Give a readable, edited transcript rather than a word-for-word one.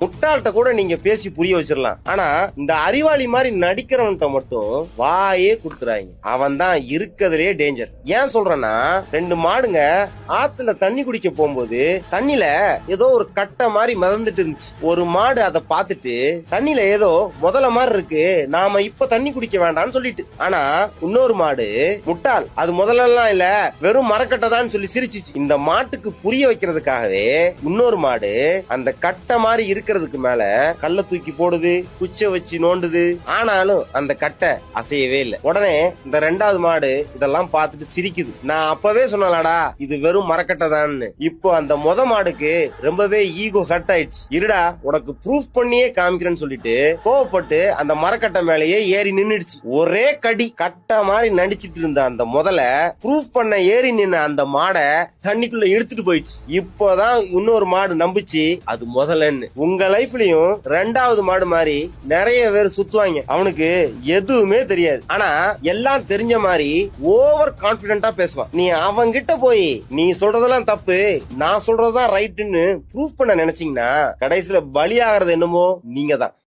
முட்டாள்கிட்ட கூட நீங்க பேசி புரிய வச்சிடலாம். ஆனா இந்த அறிவாளி மாதிரி நடிக்கிறவன்ட்ட மட்டும் வாயே குடுத்துறாங்க. அவன் தான் இருக்கிறதுலே டேஞ்சர். ஏன் சொல்றேன்னா, 2 மாடுங்க ஆத்துல தண்ணி குடிக்க போகும்போது தண்ணில ஏதோ ஒரு கட்டை மாதிரி மிதந்துட்டு இருந்துச்சு. ஒரு மாடு அதை பார்த்துட்டு தண்ணில ஏதோ முதல்ல மாதிரி இருக்கு, நாம இப்ப தண்ணி குடிக்க வேண்டாம்னு சொல்லிட்டு. ஆனா இன்னொரு மாடு முட்டாள், அது முதல்லலாம் இல்ல வெறும் மரக்கட்டை தான் சொல்லி சிரிச்சிச்சு. இந்த மாட்டுக்கு புரிய வைக்கிறதுக்காகவே இன்னொரு மாடு அந்த கட்டை மாதிரி இருக்கிறதுக்கு மேல கல்ல தூக்கி போடுது, குச்சை வச்சு நோண்டுது. ஆனாலும் அந்த கட்டை அசையவே இல்லை. உடனே இந்த 2வது மாடு இதெல்லாம் பார்த்துட்டு சிரிக்குது. நான் அப்பவே சொன்னலாடா இது வெறும் மரக்கட்டை தான். இப்போ அந்த மாடுக்கு ரொம்பவே ஈகோ ஹர்ட் ஆயிடுச்சு. இருடா உனக்கு ப்ரூஃப் பண்ணியே காமிக்கிறேன்னு சொல்லிட்டு கோவப்பட்டு அந்த மரக்கட்டை மேலேயே ஏறி நின்னுடுச்சு. ஒரே கடி கட்டை மாதிரி நடிச்சிட்டு இருந்த அந்த ப்ரூஃப் பண்ண ஏறி நின்ன அந்த மாடை தண்ணிக்குள்ள எடுத்துட்டு போயிடுச்சு. இப்போதான் இன்னொரு மாடு நம்பிச்சு அது முதலன்னு. உங்க லைஃப்லயும் 2வது மாடு மாதிரி நிறைய பேர் சுத்துவாங்க. அவனுக்கு எதுவுமே தெரியாது. ஆனா எல்லாம் தெரிஞ்ச மாதிரி ஓவர் கான்பிடென்டா பேசுவான். நீ அவங்கிட்ட போய் நீ சொல்றதெல்லாம் தப்பு, நான் சொல்றதுதான் ரைட்டுன்னு ப்ரூஃப் பண்ண நினைச்சீங்கன்னா கடைசியில பலியாகிறது என்னமோ நீங்க தான்.